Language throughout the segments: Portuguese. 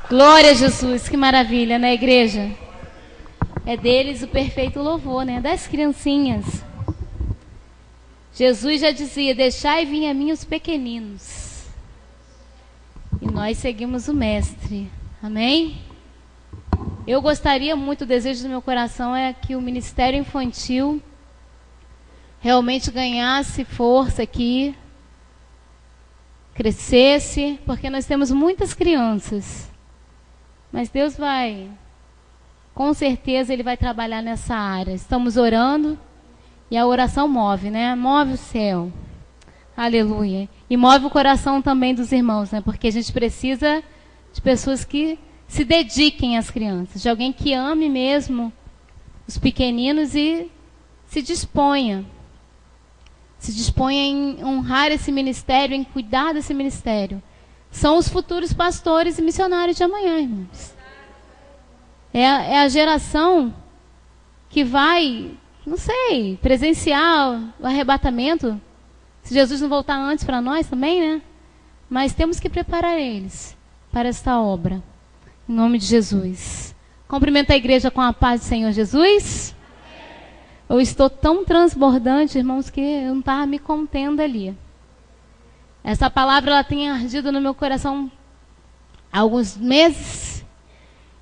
Glória a Jesus, que maravilha, né, igreja? É deles o perfeito louvor, né? Das criancinhas. Jesus já dizia: deixai vir a mim os pequeninos. E nós seguimos o Mestre. Amém? Eu gostaria muito, o desejo do meu coração é que o ministério infantil realmente ganhasse força aqui, crescesse, porque nós temos muitas crianças. Mas Deus vai, com certeza Ele vai trabalhar nessa área. Estamos orando e a oração move, né? Move o céu. Aleluia. E move o coração também dos irmãos, né? Porque a gente precisa de pessoas que se dediquem às crianças, de alguém que ame mesmo os pequeninos e se disponha em honrar esse ministério, em cuidar desse ministério. São os futuros pastores e missionários de amanhã, irmãos. É a geração que vai, não sei, presenciar o arrebatamento, se Jesus não voltar antes para nós também, né? Mas temos que preparar eles para esta obra. Em nome de Jesus. Cumprimento a igreja com a paz do Senhor Jesus. Eu estou tão transbordante, irmãos, que eu não estava me contendo ali. Essa palavra ela tem ardido no meu coração há alguns meses.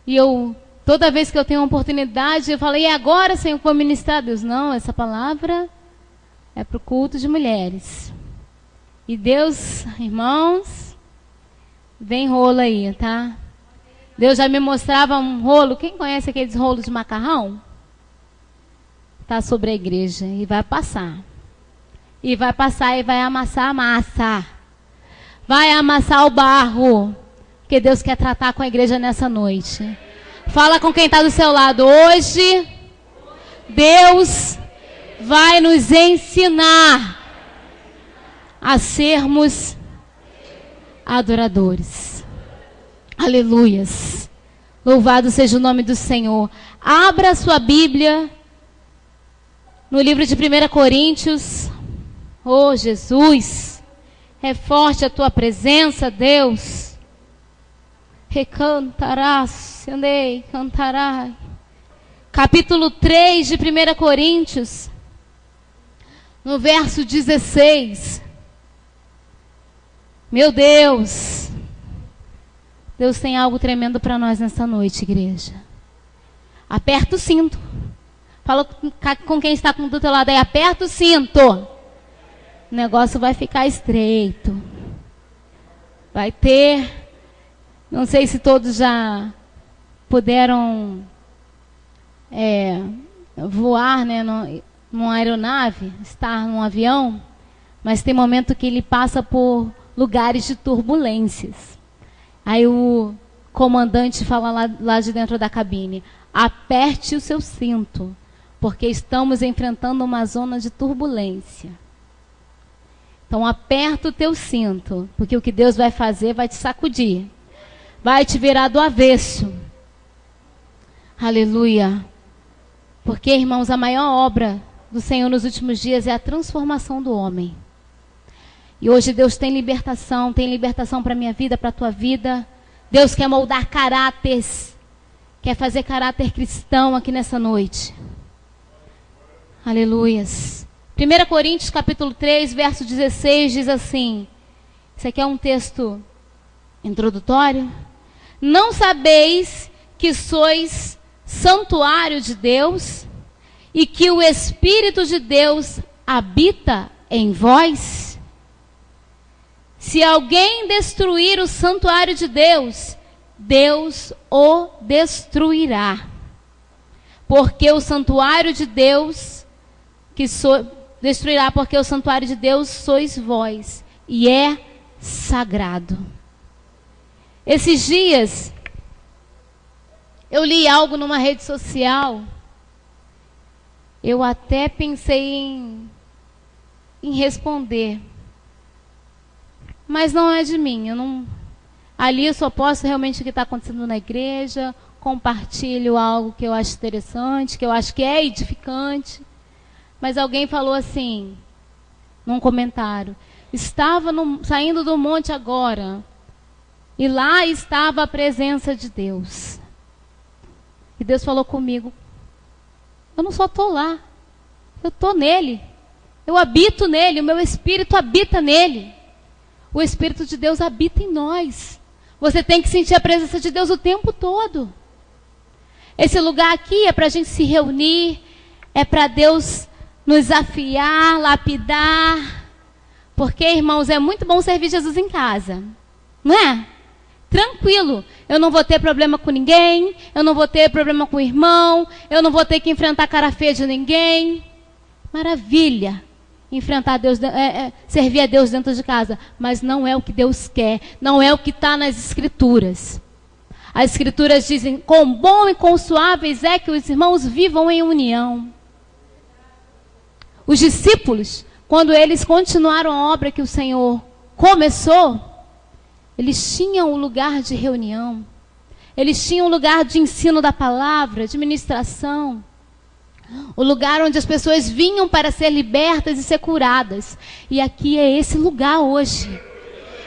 E eu, toda vez que eu tenho uma oportunidade, eu falei: e agora, Senhor, que vou ministrar a Deus? Não, essa palavra é para o culto de mulheres. E Deus, irmãos, vem rolo aí, tá? Deus já me mostrava um rolo. Quem conhece aqueles rolos de macarrão? Está sobre a igreja e vai passar. E vai passar e vai amassar a massa. Vai amassar o barro. Porque Deus quer tratar com a igreja nessa noite. Fala com quem está do seu lado. Hoje, Deus vai nos ensinar a sermos adoradores. Aleluias. Louvado seja o nome do Senhor. Abra a sua Bíblia no livro de 1 Coríntios. Oh, Jesus, é forte a tua presença, Deus. Recantarás, andei, cantarás. Capítulo 3 de 1 Coríntios, no verso 16. Meu Deus, Deus tem algo tremendo para nós nessa noite, igreja. Aperta o cinto. Fala com quem está do teu lado aí, aperta o cinto. O negócio vai ficar estreito. Vai ter, não sei se todos já puderam voar, né, numa aeronave, estar num avião, mas tem momento que ele passa por lugares de turbulências. Aí o comandante fala lá de dentro da cabine: aperte o seu cinto, porque estamos enfrentando uma zona de turbulência. Então aperta o teu cinto, porque o que Deus vai fazer vai te sacudir. Vai te virar do avesso. Aleluia. Porque, irmãos, a maior obra do Senhor nos últimos dias é a transformação do homem. E hoje Deus tem libertação para a minha vida, para a tua vida. Deus quer moldar caráteres, quer fazer caráter cristão aqui nessa noite. Aleluias. 1 Coríntios capítulo 3, verso 16, diz assim. Isso aqui é um texto introdutório. Não sabeis que sois santuário de Deus e que o Espírito de Deus habita em vós? Se alguém destruir o santuário de Deus, Deus o destruirá. Porque o santuário de Deus destruirá, porque o santuário de Deus sois vós, e é sagrado. Esses dias, eu li algo numa rede social, eu até pensei em responder, mas não é de mim. Ali eu só posso realmente o que está acontecendo na igreja, compartilho algo que eu acho interessante, que eu acho que é edificante. Mas alguém falou assim, num comentário: estava saindo do monte agora, E lá estava a presença de Deus. E Deus falou comigo: eu não só estou lá, eu estou nele. Eu habito nele, o meu Espírito habita nele. O Espírito de Deus habita em nós. Você tem que sentir a presença de Deus o tempo todo. Esse lugar aqui é para a gente se reunir, é para Deus nos afiar, lapidar. Porque, irmãos, é muito bom servir Jesus em casa, não é? Tranquilo, eu não vou ter problema com ninguém, eu não vou ter problema com o irmão, eu não vou ter que enfrentar a cara feia de ninguém. Maravilha, enfrentar Deus, servir a Deus dentro de casa, mas não é o que Deus quer, não é o que está nas Escrituras. As Escrituras dizem: quão bom e quão suaves é que os irmãos vivam em união. Os discípulos, quando eles continuaram a obra que o Senhor começou, eles tinham um lugar de reunião, eles tinham um lugar de ensino da palavra, de ministração, o lugar onde as pessoas vinham para ser libertas e ser curadas. E aqui é esse lugar hoje.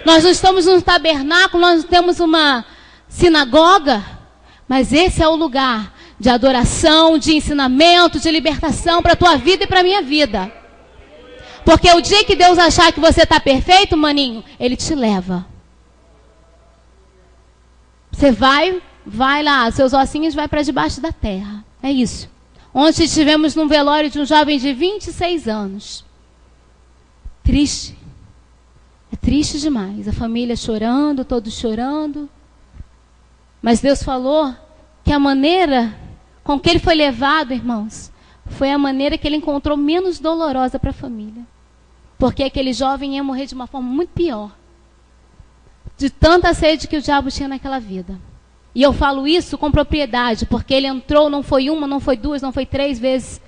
Nós não estamos num tabernáculo, nós não temos uma sinagoga, mas esse é o lugar de adoração, de ensinamento, de libertação para a tua vida e para a minha vida. Porque o dia que Deus achar que você está perfeito, maninho, Ele te leva. Você vai lá, seus ossinhos vai para debaixo da terra. É isso. Ontem estivemos num velório de um jovem de 26 anos. Triste. É triste demais. A família chorando, todos chorando. Mas Deus falou que a maneira com que ele foi levado, irmãos, foi a maneira que ele encontrou menos dolorosa para a família. Porque aquele jovem ia morrer de uma forma muito pior. De tanta sede que o diabo tinha naquela vida. E eu falo isso com propriedade, porque ele entrou, não foi uma, não foi duas, não foi 3 vezes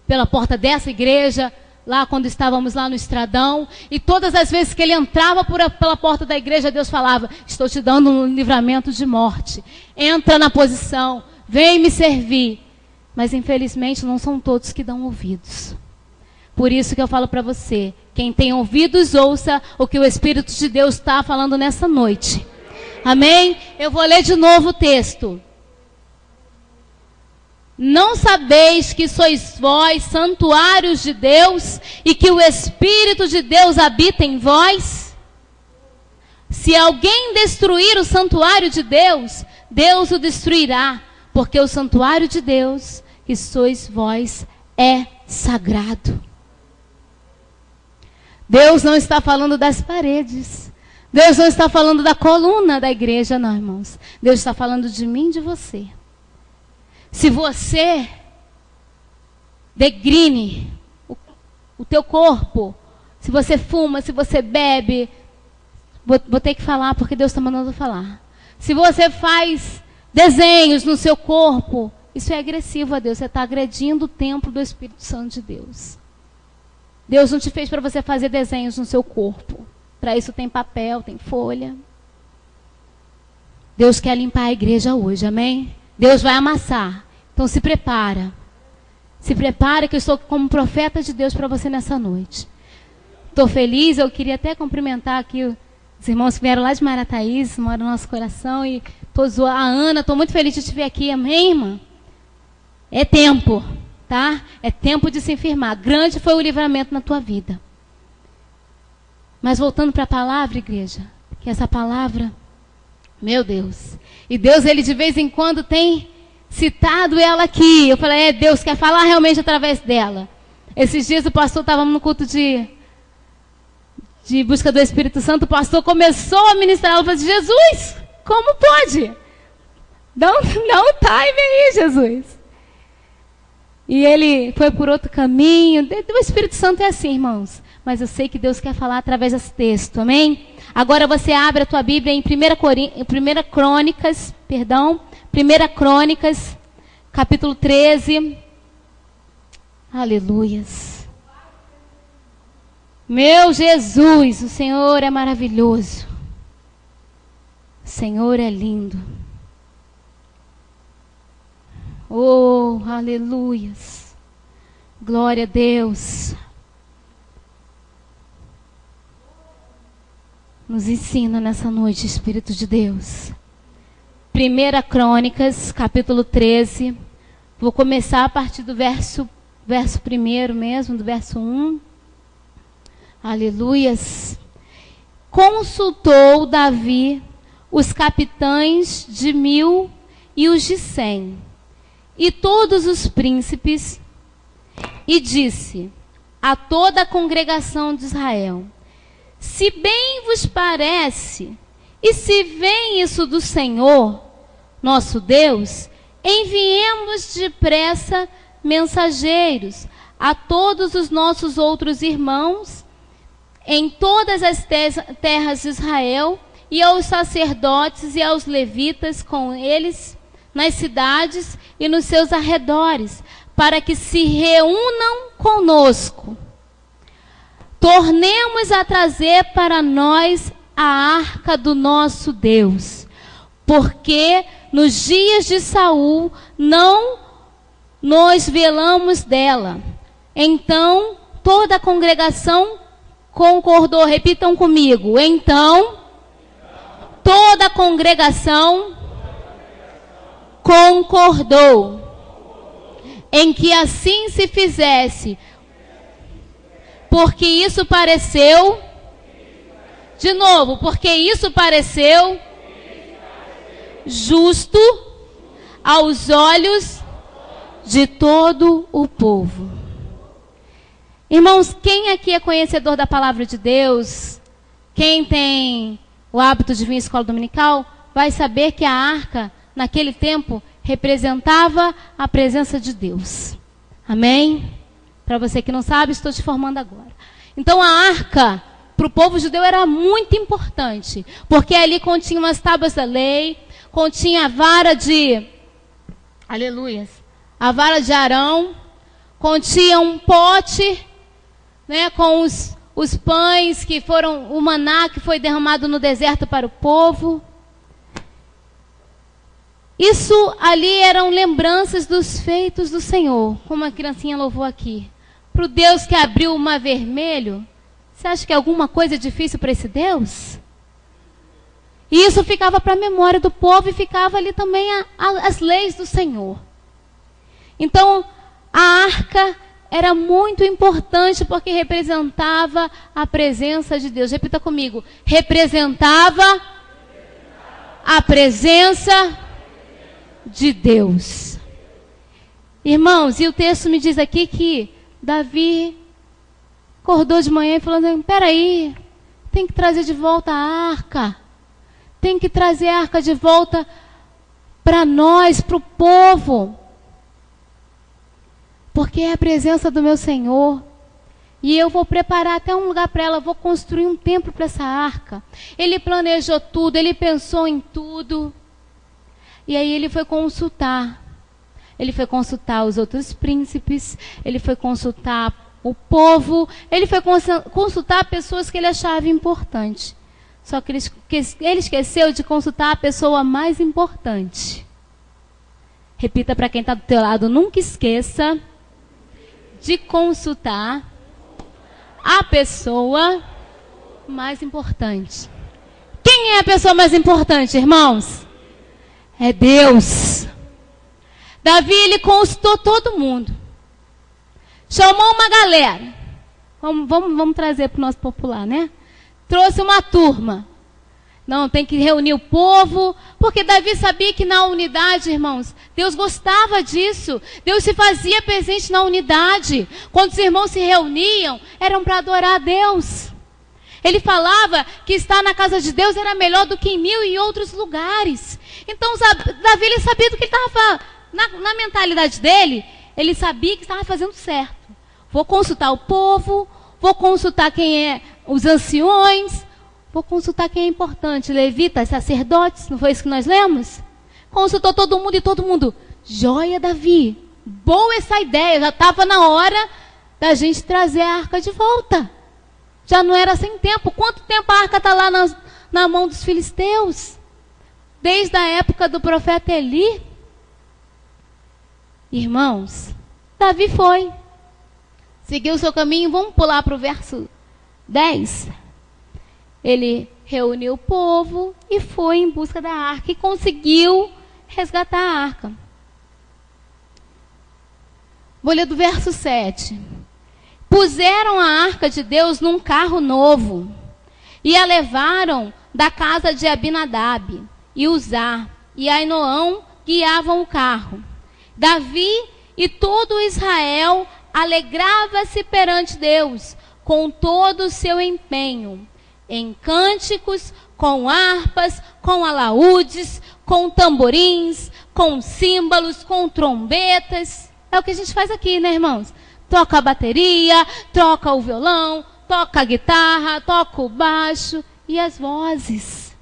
pela porta dessa igreja, lá quando estávamos lá no Estradão, e todas as vezes que ele entrava pela porta da igreja, Deus falava: estou te dando um livramento de morte, entra na posição, vem me servir. Mas infelizmente não são todos que dão ouvidos. Por isso que eu falo para você: quem tem ouvidos, ouça o que o Espírito de Deus está falando nessa noite. Amém? Eu vou ler de novo o texto. Não sabeis que sois vós santuários de Deus e que o Espírito de Deus habita em vós? Se alguém destruir o santuário de Deus, Deus o destruirá, porque o santuário de Deus, que sois vós, é sagrado. Deus não está falando das paredes. Deus não está falando da coluna da igreja, não, irmãos. Deus está falando de mim e de você. Se você degrine o teu corpo, se você fuma, se você bebe, vou ter que falar porque Deus está mandando falar. Se você faz desenhos no seu corpo, isso é agressivo a Deus. Você está agredindo o templo do Espírito Santo de Deus. Deus não te fez para você fazer desenhos no seu corpo. Para isso tem papel, tem folha. Deus quer limpar a igreja hoje, amém? Deus vai amassar. Então se prepara. Se prepara que eu estou como profeta de Deus para você nessa noite. Estou feliz, eu queria até cumprimentar aqui os irmãos que vieram lá de Marataízes, moram no nosso coração. E a Ana, estou muito feliz de te ver aqui, amém, irmã? É tempo, tá? É tempo de se firmar. Grande foi o livramento na tua vida. Mas voltando para a palavra, igreja, que essa palavra, meu Deus, e Deus, ele de vez em quando tem citado ela aqui. Eu falei: Deus quer falar realmente através dela. Esses dias o pastor estava no culto de busca do Espírito Santo, o pastor começou a ministrar, ela falou assim: Jesus, como pode? Dá um time aí, Jesus. E ele foi por outro caminho. O Espírito Santo é assim, irmãos. Mas eu sei que Deus quer falar através desse texto, amém? Agora você abre a tua Bíblia em 1 Crônicas, capítulo 13. Aleluias. Meu Jesus, o Senhor é maravilhoso. O Senhor é lindo. Oh, aleluias. Glória a Deus. nos ensina nessa noite, Espírito de Deus. 1 Crônicas, capítulo 13. Vou começar a partir do verso 1 mesmo, do verso 1. Aleluias. Consultou Davi os capitães de 1000 e os de 100, e todos os príncipes, e disse a toda a congregação de Israel: se bem vos parece, e se vem isso do Senhor, nosso Deus, enviemos depressa mensageiros a todos os nossos outros irmãos em todas as terras de Israel, e aos sacerdotes e aos levitas com eles nas cidades e nos seus arredores, para que se reúnam conosco. Tornemos a trazer para nós a arca do nosso Deus, porque nos dias de Saul não nos velamos dela. Então toda a congregação concordou. Repitam comigo. Então toda a congregação concordou em que assim se fizesse, porque isso pareceu, de novo, porque isso pareceu justo aos olhos de todo o povo. Irmãos, quem aqui é conhecedor da palavra de Deus, quem tem o hábito de vir à escola dominical, vai saber que a arca, naquele tempo, representava a presença de Deus. Amém? Para você que não sabe, estou te formando agora. Então a arca, para o povo judeu, era muito importante, porque ali continha umas tábuas da lei, continha a vara de, aleluias, a vara de Arão, continha um pote, né, com os pães que foram, o maná que foi derramado no deserto para o povo. Isso ali eram lembranças dos feitos do Senhor, como a criancinha louvou aqui. Para o Deus que abriu o mar vermelho, você acha que é alguma coisa difícil para esse Deus? E isso ficava para a memória do povo e ficava ali também as leis do Senhor. Então, a arca era muito importante porque representava a presença de Deus. Repita comigo. Representava a presença de Deus. Irmãos, e o texto me diz aqui que Davi acordou de manhã e falou assim: peraí, tem que trazer de volta a arca. Tem que trazer a arca de volta para nós, para o povo. Porque é a presença do meu Senhor. E eu vou preparar até um lugar para ela, vou construir um templo para essa arca. Ele planejou tudo, ele pensou em tudo. E aí ele foi consultar. Ele foi consultar os outros príncipes, ele foi consultar o povo, ele foi consultar pessoas que ele achava importante. Só que ele esqueceu de consultar a pessoa mais importante. Repita para quem está do teu lado, nunca esqueça de consultar a pessoa mais importante. Quem é a pessoa mais importante, irmãos? É Deus. Davi, ele consultou todo mundo. Chamou uma galera. Vamos trazer para o nosso popular, né? Trouxe uma turma. Não, tem que reunir o povo, porque Davi sabia que na unidade, irmãos, Deus gostava disso. Deus se fazia presente na unidade. Quando os irmãos se reuniam, eram para adorar a Deus. Ele falava que estar na casa de Deus era melhor do que em 1000 e outros lugares. Então, Davi, ele sabia do que ele estava, na mentalidade dele, ele sabia que estava fazendo certo. Vou consultar o povo, vou consultar quem é os anciões, vou consultar quem é importante, levitas, sacerdotes, não foi isso que nós lemos? Consultou todo mundo e todo mundo, joia, Davi, boa essa ideia, já estava na hora da gente trazer a arca de volta. Já não era sem tempo. Quanto tempo a arca está lá na mão dos filisteus? Desde a época do profeta Eli. Irmãos, Davi foi. Seguiu o seu caminho. Vamos pular para o verso 10. Ele reuniu o povo e foi em busca da arca e conseguiu resgatar a arca. Vou ler do verso 7. Puseram a arca de Deus num carro novo e a levaram da casa de Abinadab e Uzá, e Ainoão guiavam o carro. Davi e todo Israel alegrava-se perante Deus com todo o seu empenho, em cânticos, com harpas, com alaúdes, com tamborins, com símbolos, com trombetas. É o que a gente faz aqui, né, irmãos? Toca a bateria, toca o violão, toca a guitarra, toca o baixo e as vozes.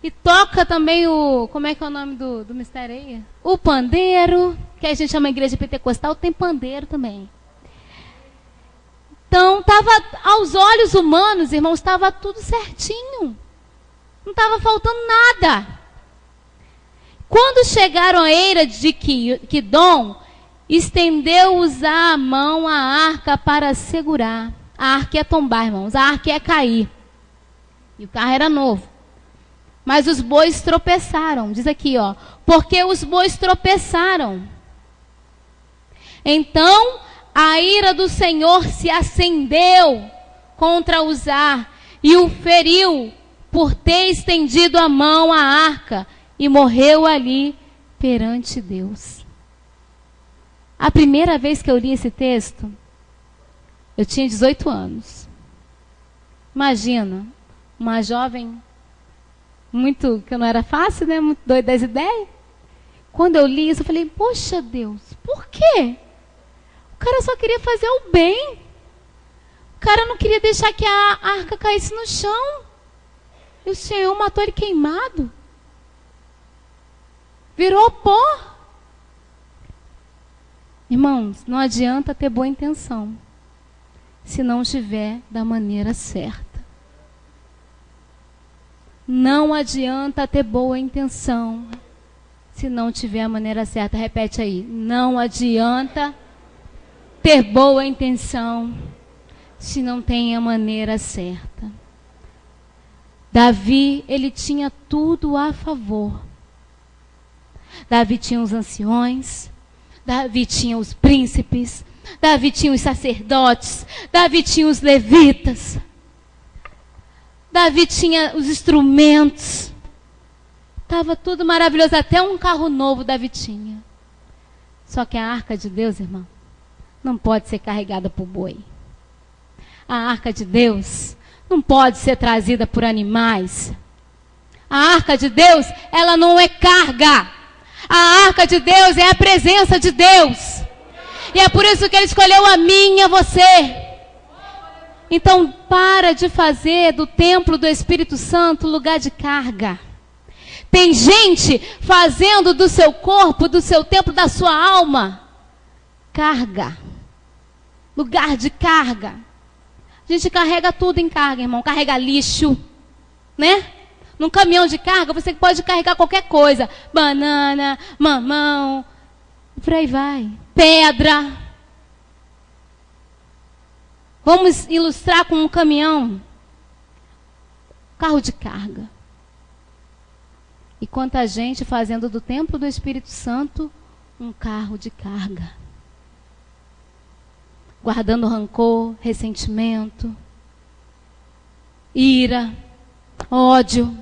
E toca também o... Como é que é o nome do mistério aí? O pandeiro, que a gente chama igreja pentecostal, tem pandeiro também. Então, estava aos olhos humanos, irmãos, estava tudo certinho. Não estava faltando nada. Quando chegaram à eira de Quidom, estendeu Uzá a mão à arca para segurar. A arca ia tombar, irmãos. A arca ia cair. E o carro era novo. Mas os bois tropeçaram. Diz aqui, ó. Porque os bois tropeçaram. Então, a ira do Senhor se acendeu contra Uzá e o feriu por ter estendido a mão à arca e morreu ali perante Deus. A primeira vez que eu li esse texto, eu tinha 18 anos. Imagina, uma jovem muito, que não era fácil, né? Muito doida das ideias. Quando eu li isso, eu falei, poxa Deus, por quê? O cara só queria fazer o bem. O cara não queria deixar que a arca caísse no chão. E o Senhor matou ele queimado. Virou pó. Irmãos, não adianta ter boa intenção se não estiver da maneira certa. Não adianta ter boa intenção se não tiver a maneira certa. Repete aí. Não adianta ter boa intenção se não tem a maneira certa. Davi, ele tinha tudo a favor. Davi tinha os anciões, Davi tinha os príncipes, Davi tinha os sacerdotes, Davi tinha os levitas, Davi tinha os instrumentos. Estava tudo maravilhoso, até um carro novo Davi tinha. Só que a arca de Deus, irmão, não pode ser carregada por boi. A arca de Deus não pode ser trazida por animais. A arca de Deus, ela não é carga. A arca de Deus é a presença de Deus. E é por isso que Ele escolheu a mim e a você. Então, para de fazer do templo do Espírito Santo lugar de carga. Tem gente fazendo do seu corpo, do seu templo, da sua alma, carga. Lugar de carga. A gente carrega tudo em carga, irmão. Carrega lixo, né? Num caminhão de carga, você pode carregar qualquer coisa. Banana, mamão, por aí vai. Pedra. Vamos ilustrar com um caminhão. Carro de carga. E quanta gente fazendo do templo do Espírito Santo um carro de carga. Guardando rancor, ressentimento, ira, ódio,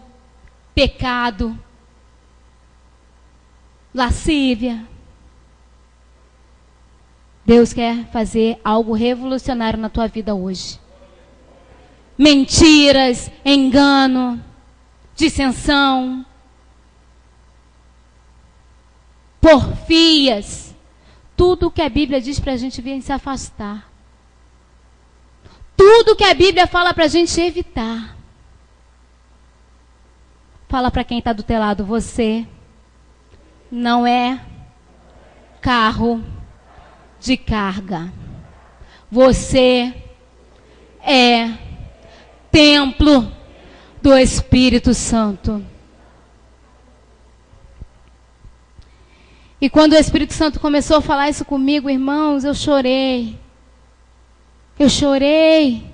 pecado, lascívia. Deus quer fazer algo revolucionário na tua vida hoje. Mentiras, engano, dissensão, porfias. Tudo que a Bíblia diz para a gente vir se afastar. Tudo que a Bíblia fala para a gente evitar. Fala para quem está do teu lado, você não é carro de carga. Você é templo do Espírito Santo. E quando o Espírito Santo começou a falar isso comigo, irmãos, eu chorei. Eu chorei.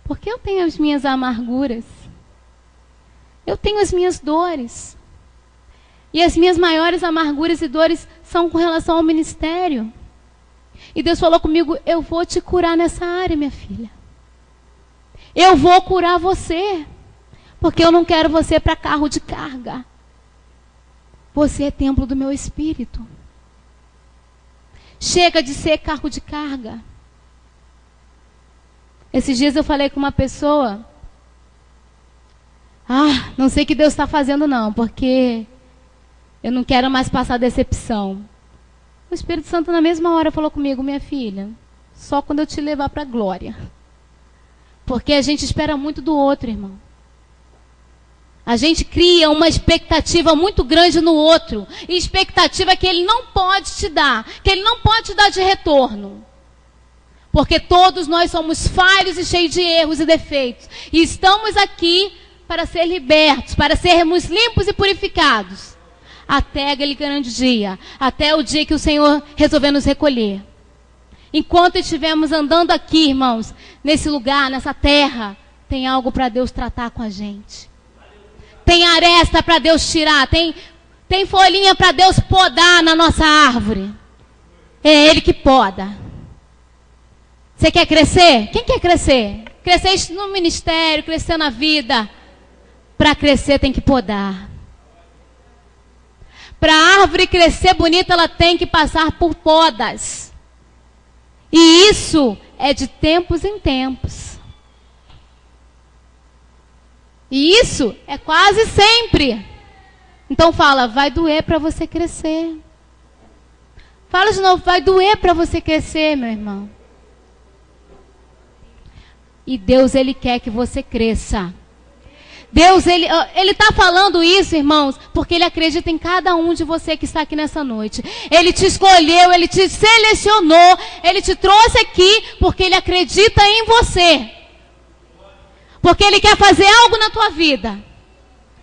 Porque eu tenho as minhas amarguras. Eu tenho as minhas dores. E as minhas maiores amarguras e dores são com relação ao ministério. E Deus falou comigo, eu vou te curar nessa área, minha filha. Eu vou curar você. Porque eu não quero você para carro de carga. Você é templo do meu espírito. Chega de ser carro de carga. Esses dias eu falei com uma pessoa. Não sei o que Deus está fazendo não, porque eu não quero mais passar decepção. O Espírito Santo na mesma hora falou comigo, minha filha, só quando eu te levar para a glória. Porque a gente espera muito do outro, irmão. A gente cria uma expectativa muito grande no outro. E expectativa que ele não pode te dar. Que ele não pode te dar de retorno. Porque todos nós somos falhos e cheios de erros e defeitos. E estamos aqui para ser libertos. Para sermos limpos e purificados. Até aquele grande dia. Até o dia que o Senhor resolver nos recolher. Enquanto estivermos andando aqui, irmãos, nesse lugar, nessa terra, tem algo para Deus tratar com a gente. Tem aresta para Deus tirar. Tem folhinha para Deus podar na nossa árvore. É Ele que poda. Você quer crescer? Quem quer crescer? Crescer no ministério, crescer na vida. Para crescer tem que podar. Para a árvore crescer bonita, ela tem que passar por podas. E isso é de tempos em tempos. E isso é quase sempre. Então fala, vai doer para você crescer. Fala de novo, vai doer para você crescer, meu irmão. E Deus, Ele quer que você cresça. Deus, Ele está falando isso, irmãos, porque Ele acredita em cada um de você que está aqui nessa noite. Ele te escolheu, Ele te selecionou, Ele te trouxe aqui porque Ele acredita em você. Porque Ele quer fazer algo na tua vida.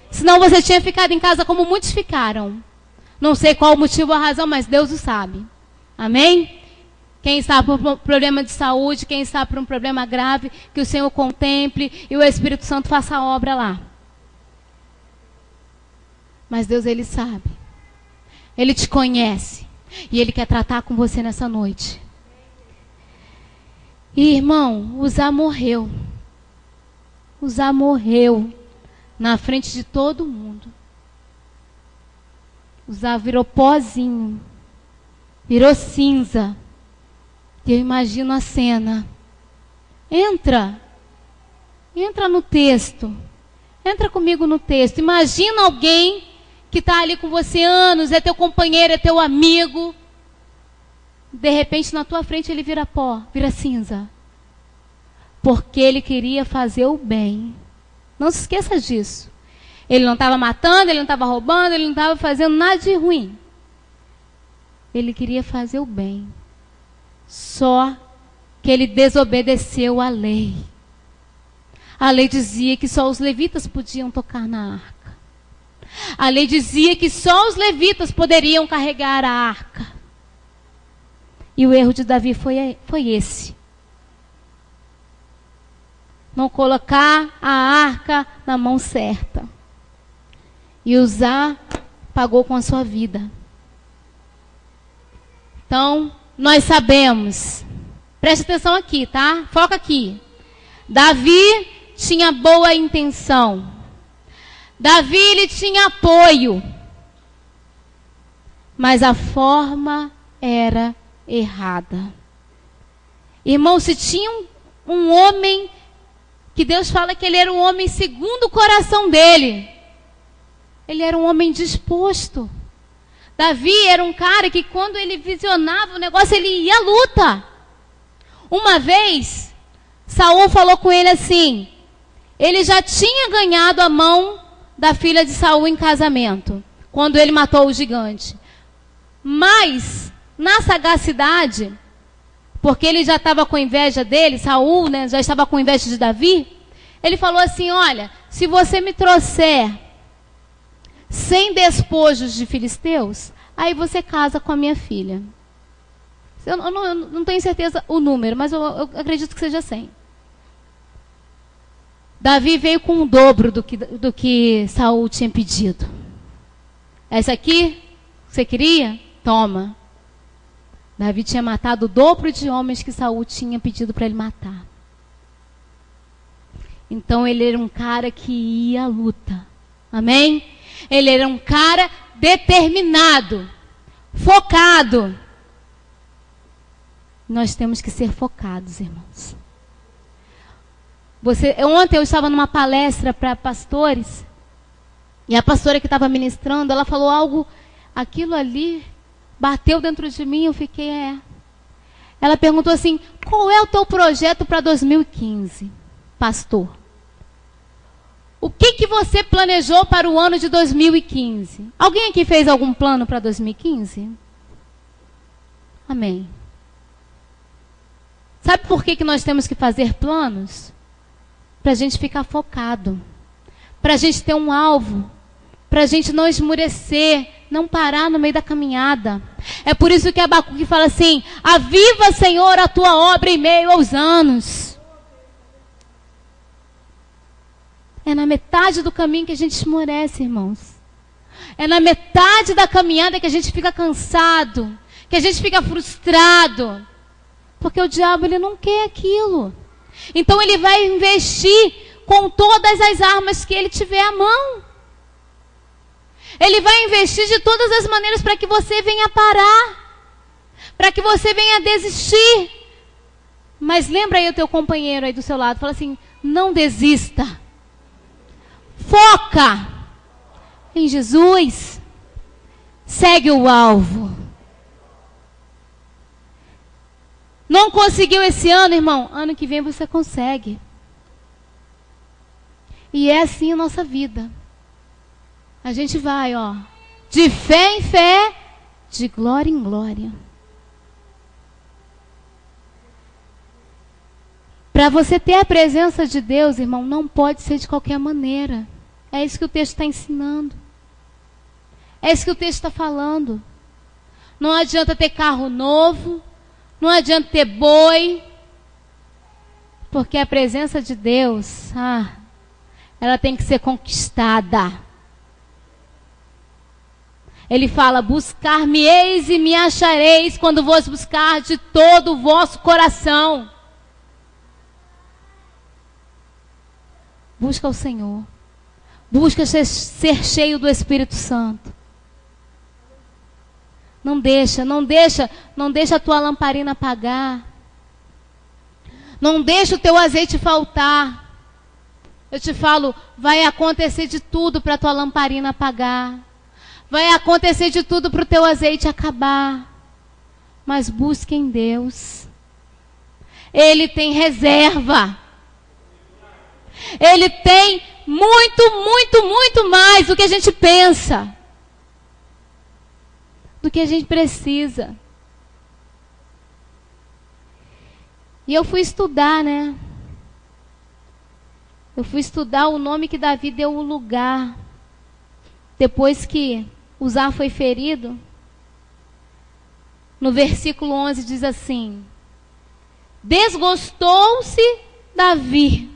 Senão você tinha ficado em casa como muitos ficaram. Não sei qual o motivo ou a razão, mas Deus o sabe. Amém? Quem está por um problema de saúde, quem está por um problema grave, que o Senhor contemple e o Espírito Santo faça a obra lá. Mas Deus, Ele sabe. Ele te conhece. E Ele quer tratar com você nessa noite. E, irmão, Uzá morreu. Uzá morreu na frente de todo mundo. Uzá virou pozinho. Virou cinza. E eu imagino a cena. Entra no texto. Entra comigo no texto. Imagina alguém que está ali com você anos, é teu companheiro, é teu amigo. De repente, na tua frente, ele vira pó, vira cinza. Porque ele queria fazer o bem. Não se esqueça disso. Ele não estava matando, ele não estava roubando, ele não estava fazendo nada de ruim. Ele queria fazer o bem. Só que ele desobedeceu à lei. A lei dizia que só os levitas podiam tocar na arca. A lei dizia que só os levitas poderiam carregar a arca. E o erro de Davi foi esse. Não colocar a arca na mão certa. E Uzá pagou com a sua vida. Então, nós sabemos. Preste atenção aqui, tá? Foca aqui. Davi tinha boa intenção. Davi, ele tinha apoio. Mas a forma era errada. Irmão, se tinha um homem que Deus fala que ele era um homem segundo o coração dele. Ele era um homem disposto. Davi era um cara que quando ele visionava o negócio, ele ia à luta. Uma vez, Saul falou com ele assim, ele já tinha ganhado a mão da filha de Saul em casamento, quando ele matou o gigante. Mas, na sagacidade, porque ele já estava com inveja dele, Saul, né, já estava com inveja de Davi, ele falou assim, olha, se você me trouxer 100 despojos de filisteus, aí você casa com a minha filha. Eu não tenho certeza o número, mas eu acredito que seja 100. Davi veio com o dobro do que Saul tinha pedido. Essa aqui, você queria? Toma. Davi tinha matado o dobro de homens que Saul tinha pedido para ele matar. Então ele era um cara que ia à luta. Amém? Ele era um cara determinado, focado. Nós temos que ser focados, irmãos. Ontem eu estava numa palestra para pastores, e a pastora que estava ministrando, ela falou algo, aquilo ali bateu dentro de mim, eu fiquei, Ela perguntou assim, qual é o teu projeto para 2015, pastor? O que você planejou para o ano de 2015? Alguém aqui fez algum plano para 2015? Amém. Sabe por que nós temos que fazer planos? Para a gente ficar focado. Para a gente ter um alvo. Para a gente não esmurecer, não parar no meio da caminhada. É por isso que Abacuque fala assim, aviva, Senhor, a tua obra em meio aos anos. É na metade do caminho que a gente esmorece, irmãos. É na metade da caminhada que a gente fica cansado, que a gente fica frustrado. Porque o diabo, ele não quer aquilo. Então ele vai investir com todas as armas que ele tiver à mão. Ele vai investir de todas as maneiras para que você venha parar. Para que você venha desistir. Mas lembra aí o teu companheiro aí do seu lado. Fala assim, não desista. Foca em Jesus. Segue o alvo. Não conseguiu esse ano, irmão? Ano que vem você consegue. E é assim a nossa vida. A gente vai, de fé em fé, de glória em glória. Para você ter a presença de Deus, irmão, não pode ser de qualquer maneira. É isso que o texto está ensinando. É isso que o texto está falando. Não adianta ter carro novo. Não adianta ter boi. Porque a presença de Deus, ela tem que ser conquistada. Ele fala, buscar-me-eis e me achareis quando vos buscar de todo o vosso coração. Busca o Senhor. Busca ser cheio do Espírito Santo. Não deixa a tua lamparina apagar. Não deixa o teu azeite faltar. Eu te falo, vai acontecer de tudo para a tua lamparina apagar. Vai acontecer de tudo para o teu azeite acabar. Mas busque em Deus. Ele tem reserva. Ele tem muito mais do que a gente pensa. Do que a gente precisa. E eu fui estudar, né? Eu fui estudar o nome que Davi deu ao lugar. Depois que Uzá foi ferido. No versículo 11 diz assim: desgostou-se Davi.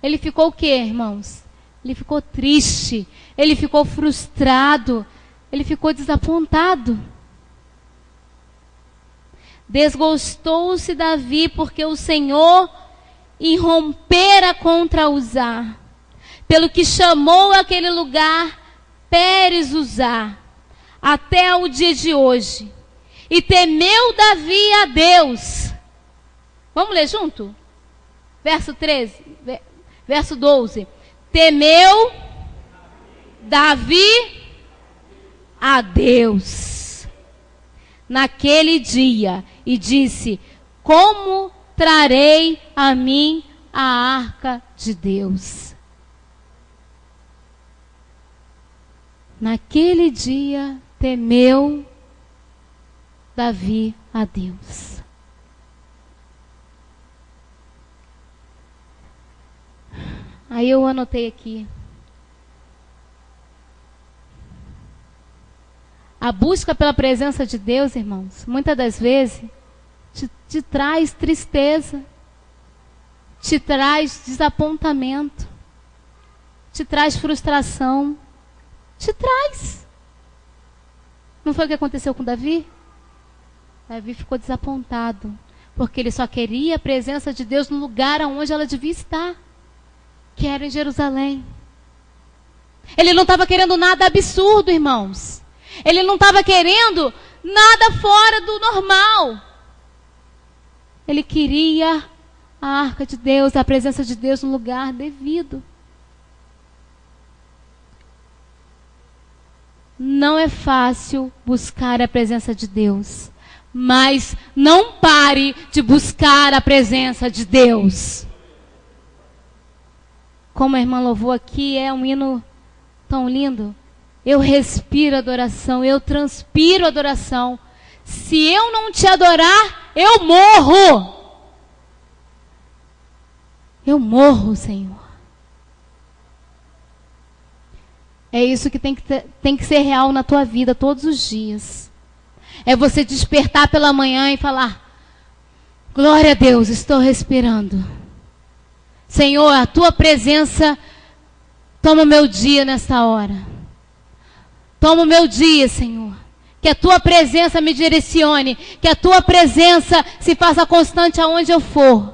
Ele ficou o quê, irmãos? Ele ficou triste. Ele ficou frustrado. Ele ficou desapontado. Desgostou-se Davi porque o Senhor irrompera contra Uzá, pelo que chamou aquele lugar Pérez Uzá, até o dia de hoje. E temeu Davi a Deus. Vamos ler junto? Verso 12. Temeu Davi a Deus naquele dia e disse: como trarei a mim a arca de Deus? Naquele dia temeu Davi a Deus. Aí eu anotei aqui. A busca pela presença de Deus, irmãos, muitas das vezes te traz tristeza, te traz desapontamento, te traz frustração, te traz. Não foi o que aconteceu com Davi? Davi ficou desapontado, porque ele só queria a presença de Deus no lugar onde ela devia estar, que era em Jerusalém. Ele não estava querendo nada absurdo, irmãos. Ele não estava querendo nada fora do normal. Ele queria a arca de Deus, a presença de Deus no lugar devido. Não é fácil buscar a presença de Deus, mas não pare de buscar a presença de Deus. Como a irmã louvou aqui, é um hino tão lindo. Eu respiro adoração, eu transpiro adoração. Se eu não te adorar, eu morro. Eu morro, Senhor. É isso que tem que ser real na tua vida todos os dias. É você despertar pela manhã e falar: glória a Deus, estou respirando. Senhor, a tua presença toma o meu dia nessa hora. Toma o meu dia, Senhor. Que a tua presença me direcione. Que a tua presença se faça constante aonde eu for.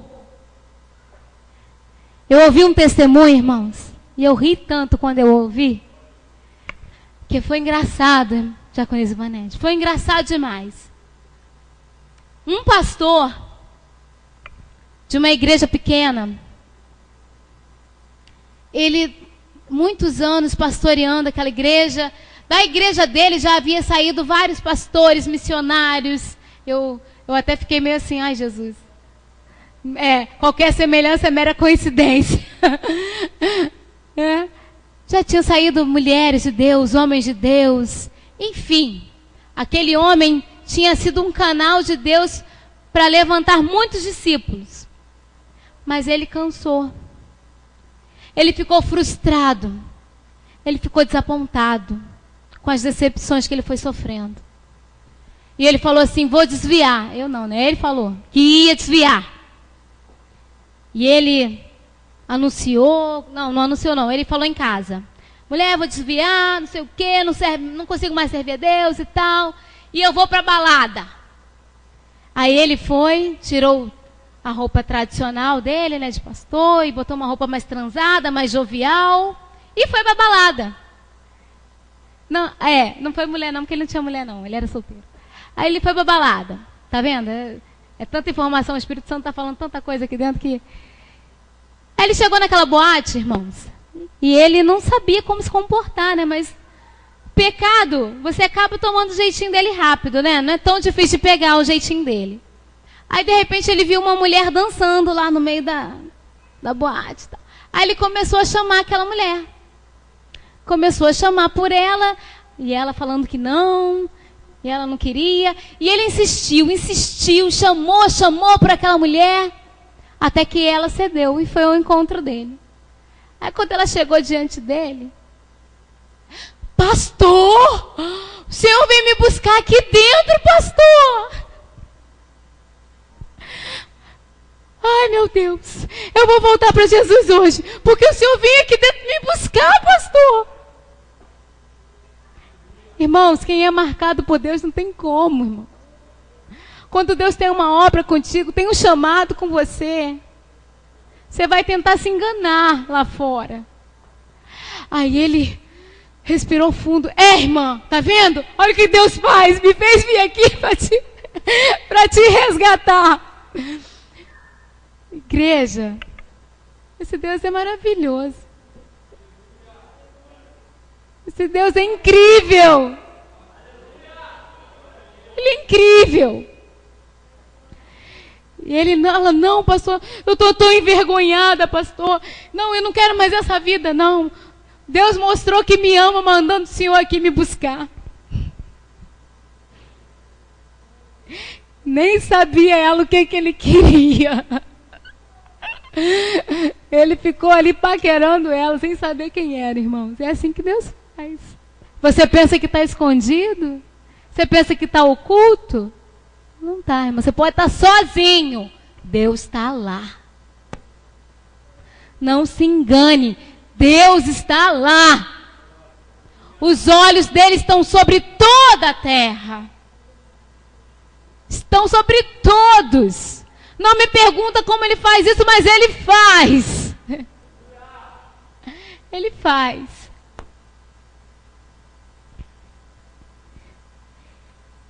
Eu ouvi um testemunho, irmãos, e eu ri tanto quando eu ouvi, que foi engraçado, Diaconisa Ivanete. Foi engraçado demais. Um pastor de uma igreja pequena, ele, muitos anos pastoreando aquela igreja, da igreja dele já havia saído vários pastores, missionários. Eu até fiquei meio assim, ai Jesus. Qualquer semelhança é mera coincidência. Já tinham saído mulheres de Deus, homens de Deus. Enfim, aquele homem tinha sido um canal de Deus para levantar muitos discípulos. Mas ele cansou. Ele ficou frustrado. Ele ficou desapontado com as decepções que ele foi sofrendo. E ele falou assim: vou desviar. Eu não, né? Ele falou que ia desviar. E ele anunciou, não anunciou não, ele falou em casa: mulher, vou desviar, não sei o quê, não consigo mais servir a Deus e tal, e eu vou para a balada. Aí ele foi, tirou a roupa tradicional dele, né, de pastor, e botou uma roupa mais transada, mais jovial, e foi para a balada. Não foi mulher não, porque ele não tinha mulher não, ele era solteiro. Aí ele foi para a balada, tá vendo? É tanta informação, o Espírito Santo está falando tanta coisa aqui dentro que... Aí ele chegou naquela boate, irmãos, e ele não sabia como se comportar, né? Mas pecado, você acaba tomando o jeitinho dele rápido, né? Não é tão difícil de pegar o jeitinho dele. Aí, de repente, ele viu uma mulher dançando lá no meio da boate. Tá? Aí ele começou a chamar aquela mulher. Começou a chamar por ela, e ela falando que não... E ela não queria. E ele insistiu, chamou para aquela mulher. Até que ela cedeu e foi ao encontro dele. Aí quando ela chegou diante dele: pastor, o senhor vem me buscar aqui dentro, pastor. Ai meu Deus, eu vou voltar para Jesus hoje, porque o senhor vem aqui dentro me buscar, pastor. Irmãos, quem é marcado por Deus não tem como, irmão. Quando Deus tem uma obra contigo, tem um chamado com você, você vai tentar se enganar lá fora. Aí ele respirou fundo. Irmã, tá vendo? Olha o que Deus faz, me fez vir aqui para te resgatar. Igreja, esse Deus é maravilhoso. Esse Deus é incrível. Ele é incrível. E ele fala: não, pastor, eu estou tão envergonhada, pastor. Não, eu não quero mais essa vida, não. Deus mostrou que me ama mandando o senhor aqui me buscar. Nem sabia ela o que ele queria. Ele ficou ali paquerando ela, sem saber quem era, irmãos. É assim que Deus faz. Você pensa que está escondido? Você pensa que está oculto? Não está, irmão. Você pode estar sozinho. Deus está lá. Não se engane, Deus está lá. Os olhos dele estão sobre toda a terra. Estão sobre todos. Não me pergunta como ele faz isso, mas ele faz. Ele faz.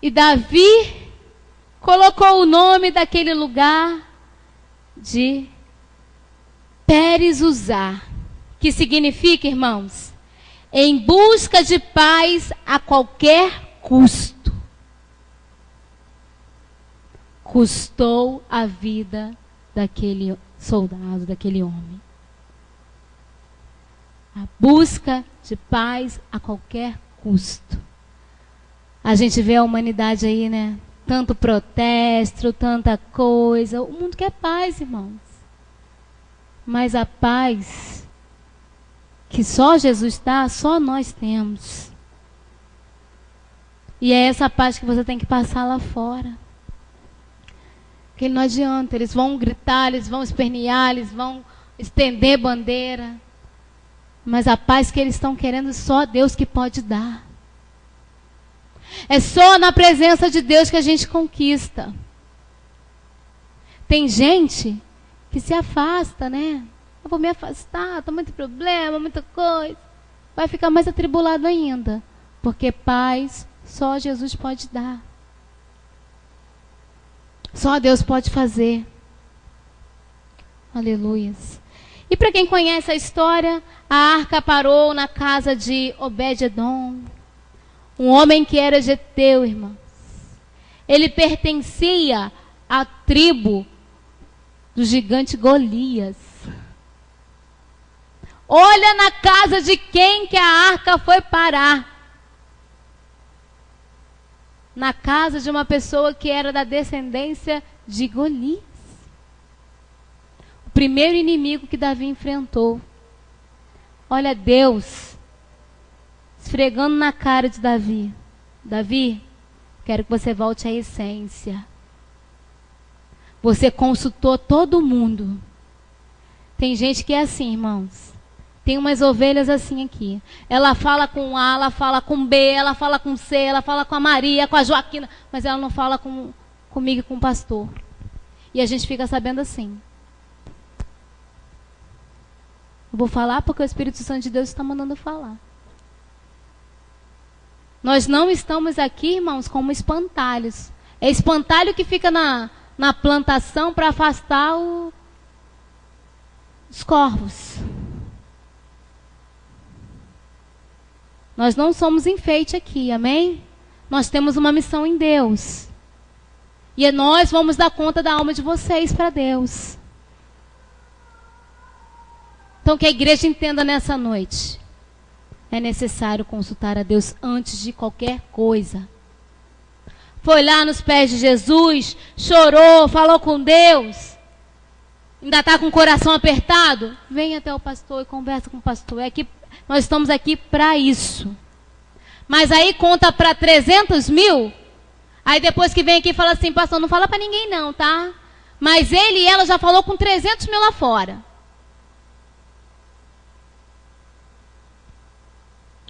E Davi colocou o nome daquele lugar de Pérez-Uzá, que significa, irmãos, em busca de paz a qualquer custo. Custou a vida daquele soldado, daquele homem. A busca de paz a qualquer custo. A gente vê a humanidade aí, né? Tanto protesto, tanta coisa. O mundo quer paz, irmãos. Mas a paz que só Jesus dá, só nós temos. E é essa paz que você tem que passar lá fora. Porque não adianta, eles vão gritar, eles vão espernear, eles vão estender bandeira. Mas a paz que eles estão querendo, só Deus que pode dar. É só na presença de Deus que a gente conquista. Tem gente que se afasta, né? Eu vou me afastar, tá muito problema, muita coisa. Vai ficar mais atribulado ainda. Porque paz só Jesus pode dar. Só Deus pode fazer. Aleluias. E para quem conhece a história, a arca parou na casa de Obed-edom, um homem que era geteu, irmãos. Ele pertencia à tribo do gigante Golias. Olha na casa de quem que a arca foi parar. Na casa de uma pessoa que era da descendência de Golias. O primeiro inimigo que Davi enfrentou. Olha Deus esfregando na cara de Davi. Davi, quero que você volte à essência. Você consultou todo mundo. Tem gente que é assim, irmãos. Tem umas ovelhas assim aqui. Ela fala com A, ela fala com B, ela fala com C, ela fala com a Maria, com a Joaquina, mas ela não fala comigo e com o pastor. E a gente fica sabendo assim. Eu vou falar porque o Espírito Santo de Deus está mandando falar. Nós não estamos aqui, irmãos, como espantalhos. É espantalho que fica na plantação para afastar os corvos. Nós não somos enfeite aqui, amém? Nós temos uma missão em Deus. E nós vamos dar conta da alma de vocês para Deus. Então que a igreja entenda nessa noite. É necessário consultar a Deus antes de qualquer coisa. Foi lá nos pés de Jesus, chorou, falou com Deus. Ainda está com o coração apertado? Vem até o pastor e conversa com o pastor. Nós estamos aqui para isso. Mas aí conta para 300 mil. Aí depois que vem aqui e fala assim, pastor, não fala para ninguém não, tá? Mas ele e ela já falou com 300 mil lá fora.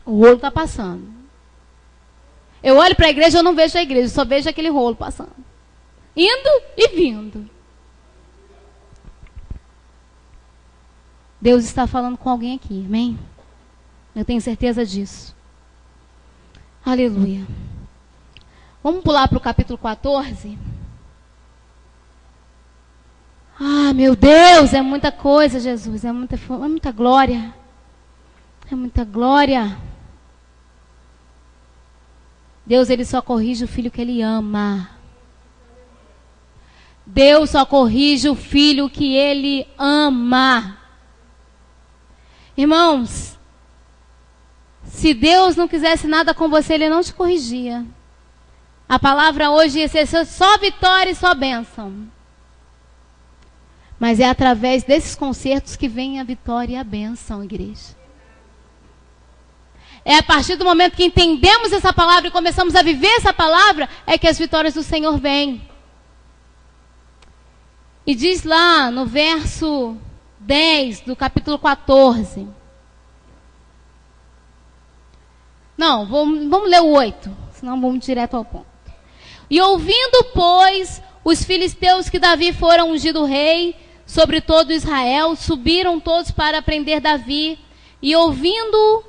O rolo está passando. Eu olho para a igreja, eu não vejo a igreja, eu só vejo aquele rolo passando. Indo e vindo. Deus está falando com alguém aqui, amém? Eu tenho certeza disso. Aleluia. Vamos pular para o capítulo 14. Ah, meu Deus, é muita coisa, Jesus. É muita glória. É muita glória. Deus, ele só corrige o filho que ele ama. Deus só corrige o filho que ele ama. Irmãos, se Deus não quisesse nada com você, ele não te corrigia. A palavra hoje ia ser só vitória e só bênção. Mas é através desses concertos que vem a vitória e a bênção, igreja. É a partir do momento que entendemos essa palavra e começamos a viver essa palavra, é que as vitórias do Senhor vêm. E diz lá no verso 10 do capítulo 14. Não, vamos ler o 8, senão vamos direto ao ponto. E ouvindo, pois, os filisteus que Davi fora ungido rei sobre todo Israel, subiram todos para prender Davi, e ouvindo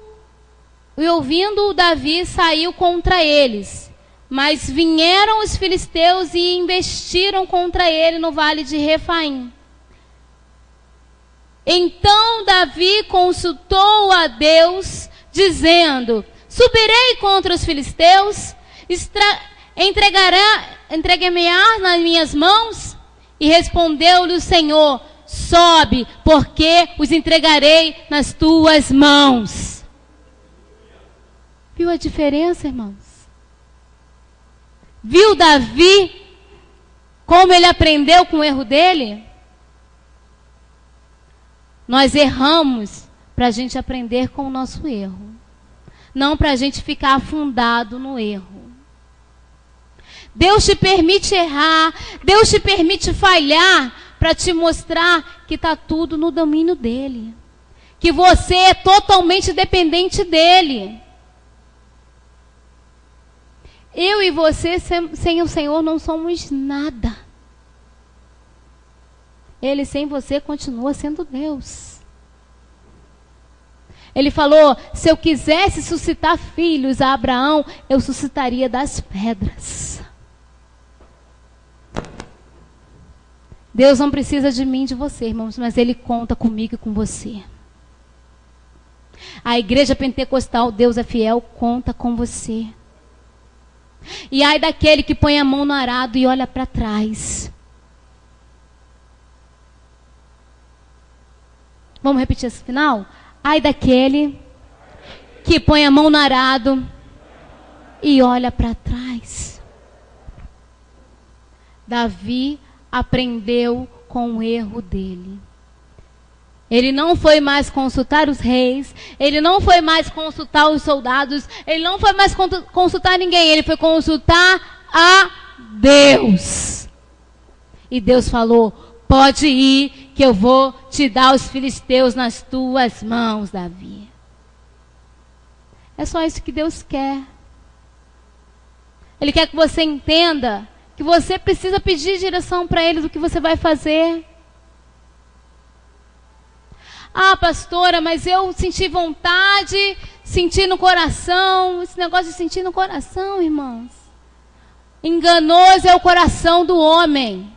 Davi saiu contra eles. Mas vieram os filisteus e investiram contra ele no vale de Refaim. Então Davi consultou a Deus, dizendo: subirei contra os filisteus, entregue-me-á nas minhas mãos? E respondeu-lhe o Senhor: sobe, porque os entregarei nas tuas mãos. Viu a diferença, irmãos? Viu Davi como ele aprendeu com o erro dele? Nós erramos para a gente aprender com o nosso erro, não para a gente ficar afundado no erro. Deus te permite errar, Deus te permite falhar para te mostrar que está tudo no domínio dele, que você é totalmente dependente dele. Eu e você, sem o Senhor, não somos nada. Ele sem você continua sendo Deus. Ele falou: se eu quisesse suscitar filhos a Abraão, eu suscitaria das pedras. Deus não precisa de mim e de você, irmãos, mas Ele conta comigo e com você. A igreja pentecostal, Deus é fiel, conta com você. E ai daquele que põe a mão no arado e olha para trás. Vamos repetir esse final? Ai daquele que põe a mão no arado e olha para trás. Davi aprendeu com o erro dele. Ele não foi mais consultar os reis, ele não foi mais consultar os soldados, ele não foi mais consultar ninguém, ele foi consultar a Deus. E Deus falou: pode ir, que eu vou te dar os filisteus nas tuas mãos, Davi. É só isso que Deus quer. Ele quer que você entenda que você precisa pedir direção para Ele do que você vai fazer. Ah, pastora, mas eu senti vontade, senti no coração. Esse negócio de sentir no coração, irmãos. Enganoso é o coração do homem.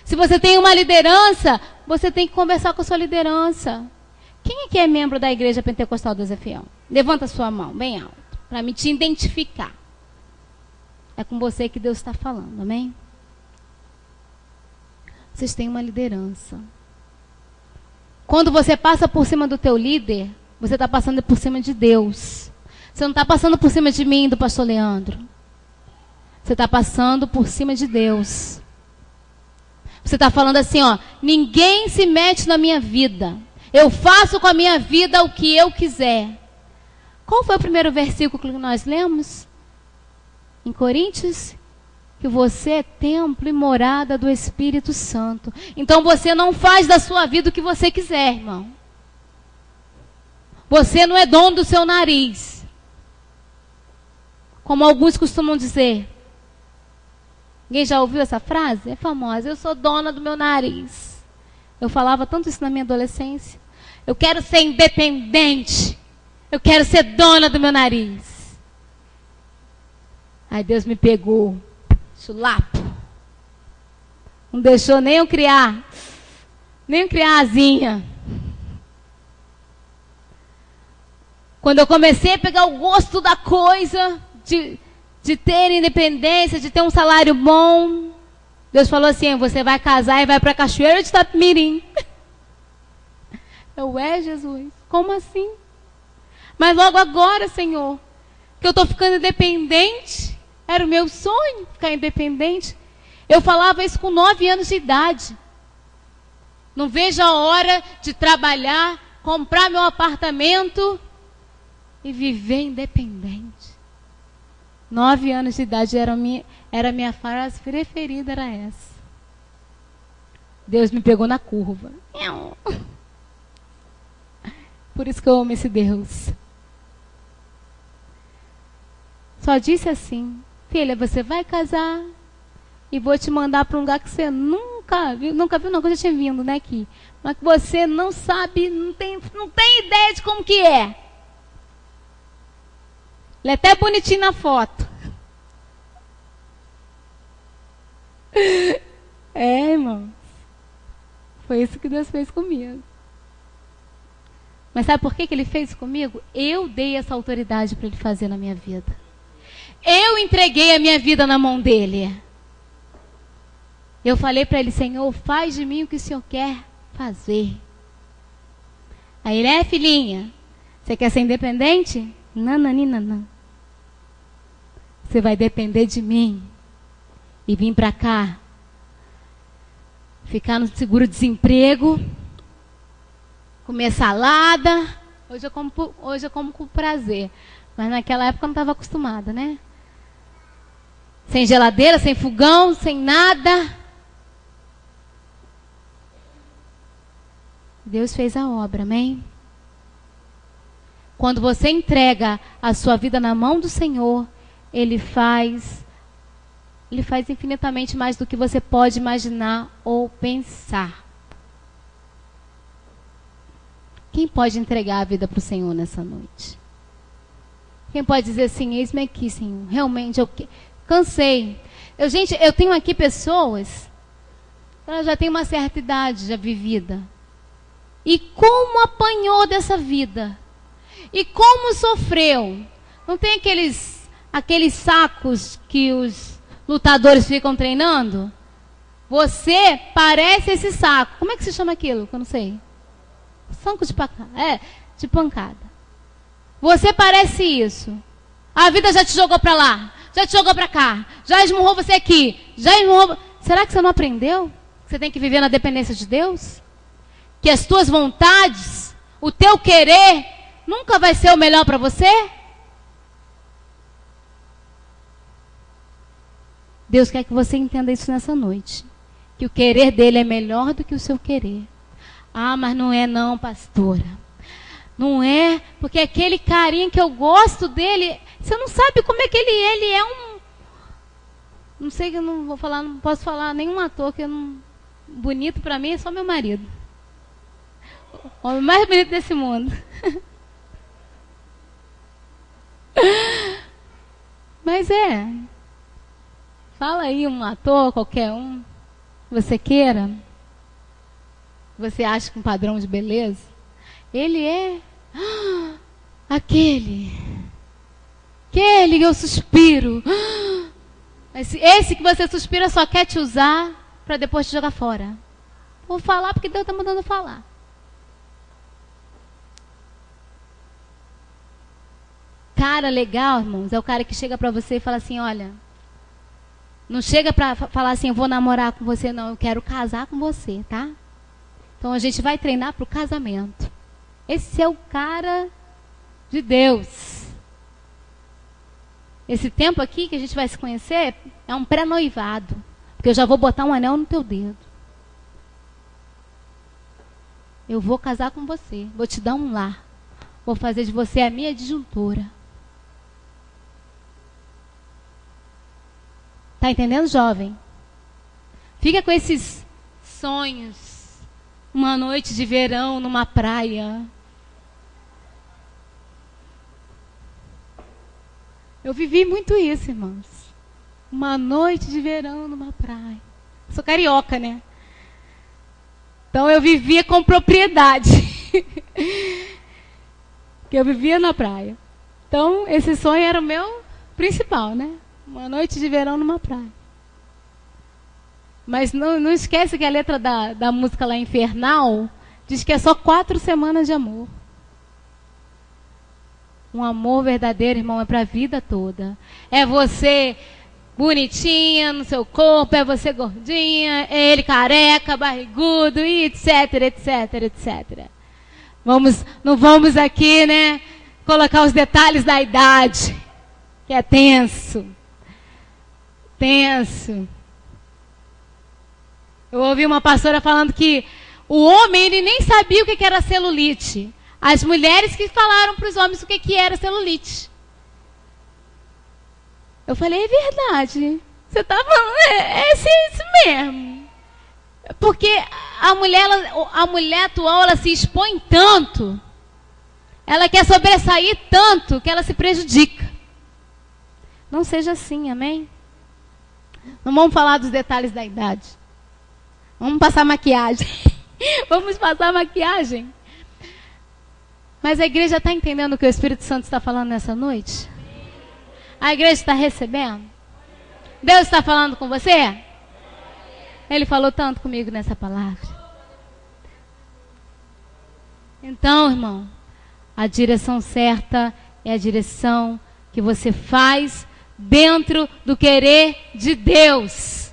Se você tem uma liderança, você tem que conversar com a sua liderança. Quem é que é membro da Igreja Pentecostal do Ezefiel? Levanta a sua mão, bem alto, para me te identificar. É com você que Deus está falando, amém? Vocês têm uma liderança. Quando você passa por cima do teu líder, você está passando por cima de Deus. Você não está passando por cima de mim, do pastor Leandro. Você está passando por cima de Deus. Você está falando assim, ó: ninguém se mete na minha vida. Eu faço com a minha vida o que eu quiser. Qual foi o primeiro versículo que nós lemos? Em Coríntios? Que você é templo e morada do Espírito Santo. Então você não faz da sua vida o que você quiser, irmão. Você não é dono do seu nariz. Como alguns costumam dizer. Ninguém já ouviu essa frase? É famosa. Eu sou dona do meu nariz. Eu falava tanto isso na minha adolescência. Eu quero ser independente. Eu quero ser dona do meu nariz. Aí Deus me pegou. Chulapo. Não deixou nem eu criar asinha. Quando eu comecei a pegar o gosto da coisa, de ter independência, de ter um salário bom, Deus falou assim: você vai casar e vai para a Cachoeira de Itapemirim. Jesus, como assim? Mas logo agora, Senhor, que eu estou ficando independente. Era o meu sonho, ficar independente. Eu falava isso com 9 anos de idade. Não vejo a hora de trabalhar, comprar meu apartamento e viver independente. 9 anos de idade era a minha frase preferida, era essa. Deus me pegou na curva. Por isso que eu amo esse Deus. Só disse assim: filha, você vai casar e vou te mandar para um lugar que você nunca viu não, que eu já tinha vindo, né, aqui. Mas que você não sabe, não tem ideia de como que é. Ele é até bonitinho na foto. É, irmãos. Foi isso que Deus fez comigo. Mas sabe por que ele fez isso comigo? Eu dei essa autoridade para ele fazer na minha vida. Eu entreguei a minha vida na mão dele. Eu falei para ele: Senhor, faz de mim o que o Senhor quer fazer. Aí ele: filhinha, você quer ser independente? Não. Você vai depender de mim. E vir para cá. Ficar no seguro-desemprego. Comer salada. Hoje eu como com prazer. Mas naquela época eu não estava acostumada, né? Sem geladeira, sem fogão, sem nada. Deus fez a obra, amém? Quando você entrega a sua vida na mão do Senhor, Ele faz infinitamente mais do que você pode imaginar ou pensar. Quem pode entregar a vida para o Senhor nessa noite? Quem pode dizer assim: eis-me aqui, Senhor, realmente eu cansei. Eu tenho aqui pessoas, ela já tem uma certa idade já vivida. E como apanhou dessa vida? E como sofreu? Não tem aqueles sacos que os lutadores ficam treinando? Você parece esse saco. Como é que se chama aquilo? Eu não sei. Saco de pancada. De pancada. Você parece isso. A vida já te jogou para lá, já te jogou para cá, já esmurrou você aqui, já esmurrou. Será que você não aprendeu? Você tem que viver na dependência de Deus? Que as tuas vontades, o teu querer, nunca vai ser o melhor para você? Deus quer que você entenda isso nessa noite. Que o querer dele é melhor do que o seu querer. Ah, mas não é não, pastora. Não é, porque aquele carinha que eu gosto dele, você não sabe como é que ele é um... Não sei, que eu não posso falar nenhum ator que eu não... Bonito para mim é só meu marido. O homem mais bonito desse mundo. Mas fala aí um ator, qualquer um, que você queira. Você acha que um padrão de beleza? Ele é aquele que eu suspiro. Esse que você suspira só quer te usar para depois te jogar fora. Vou falar porque Deus está mandando falar. Cara legal, irmãos, é o cara que chega para você e fala assim: olha, não chega para falar assim: eu vou namorar com você, não, eu quero casar com você, tá? Então a gente vai treinar para o casamento. Esse é o cara de Deus. Esse tempo aqui que a gente vai se conhecer é um pré-noivado. Porque eu já vou botar um anel no teu dedo. Eu vou casar com você. Vou te dar um lar. Vou fazer de você a minha disjuntora. Tá entendendo, jovem? Fica com esses sonhos. Uma noite de verão numa praia. Eu vivi muito isso, irmãos. Uma noite de verão numa praia. Sou carioca, né? Então eu vivia com propriedade. Que eu vivia na praia. Então esse sonho era o meu principal, né? Uma noite de verão numa praia. Mas não esquece que a letra da música lá, Infernal, diz que é só 4 semanas de amor. Um amor verdadeiro, irmão, é para a vida toda. É você bonitinha no seu corpo, é você gordinha, é ele careca, barrigudo, e etc, etc, etc. Não vamos aqui, né, colocar os detalhes da idade, que é tenso. Tenso. Eu ouvi uma pastora falando que o homem, ele nem sabia o que era celulite. As mulheres que falaram para os homens o que era celulite. Eu falei, é verdade. Você está falando, é isso mesmo. Porque a mulher atual, ela se expõe tanto, ela quer sobressair tanto, que ela se prejudica. Não seja assim, amém? Não vamos falar dos detalhes da idade. Vamos passar maquiagem. Vamos passar maquiagem. Mas a igreja está entendendo o que o Espírito Santo está falando nessa noite? A igreja está recebendo? Deus está falando com você? Ele falou tanto comigo nessa palavra. Então, irmão, a direção certa é a direção que você faz dentro do querer de Deus.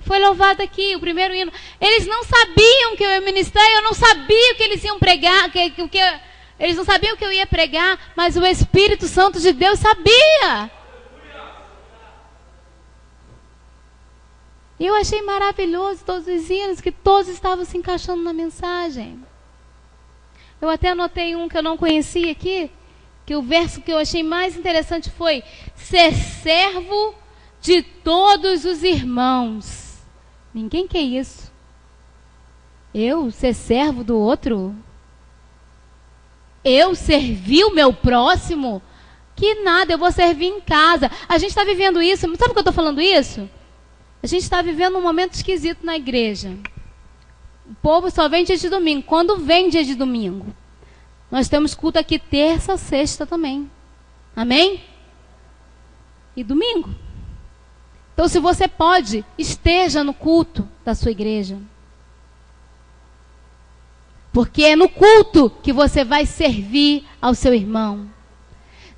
Foi louvado aqui o primeiro hino. Eles não sabiam que eu ia ministrar, eu não sabia o que eles iam pregar, eles não sabiam o que eu ia pregar, mas o Espírito Santo de Deus sabia. E eu achei maravilhoso todos os hinos, que todos estavam se encaixando na mensagem. Eu até anotei um que eu não conhecia aqui, que o verso que eu achei mais interessante foi: ser servo de todos os irmãos. Ninguém quer isso. Eu ser servo do outro? Eu servir o meu próximo? Que nada, eu vou servir em casa. A gente está vivendo isso. Sabe por que eu estou falando isso? A gente está vivendo um momento esquisito na igreja. O povo só vem dia de domingo. Quando vem dia de domingo? Nós temos culto aqui terça, sexta também. Amém? E domingo. Então, se você pode, esteja no culto da sua igreja. Porque é no culto que você vai servir ao seu irmão.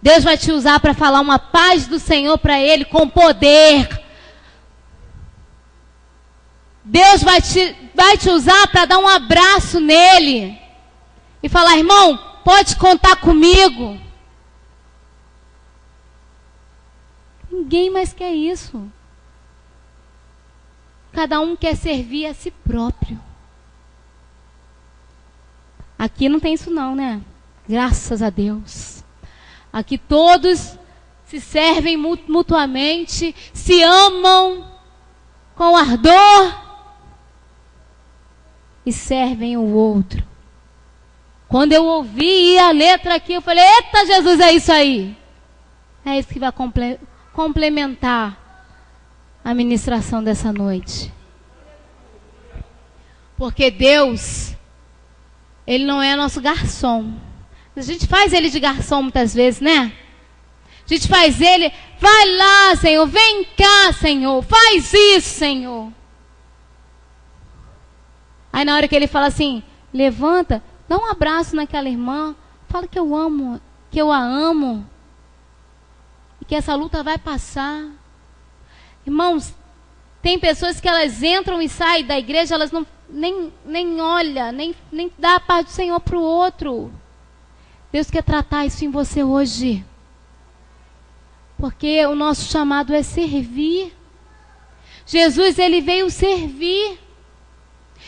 Deus vai te usar para falar uma paz do Senhor para ele com poder. Deus vai te usar para dar um abraço nele. E falar, irmão, pode contar comigo. Ninguém mais quer isso. Cada um quer servir a si próprio. Aqui não tem isso não, né? Graças a Deus. Aqui todos se servem mutuamente, se amam com ardor e servem o outro. Quando eu ouvi a letra aqui, eu falei, eita Jesus, é isso aí. É isso que vai complementar a ministração dessa noite. Porque Deus, Ele não é nosso garçom. A gente faz Ele de garçom muitas vezes, né? A gente faz Ele, vai lá, Senhor, vem cá, Senhor, faz isso, Senhor. Aí na hora que Ele fala assim, levanta, dá um abraço naquela irmã, fala que eu amo, que eu a amo, e que essa luta vai passar. Irmãos, tem pessoas que elas entram e saem da igreja, elas não nem olham, nem dá a paz do Senhor para o outro. Deus quer tratar isso em você hoje. Porque o nosso chamado é servir. Jesus, Ele veio servir.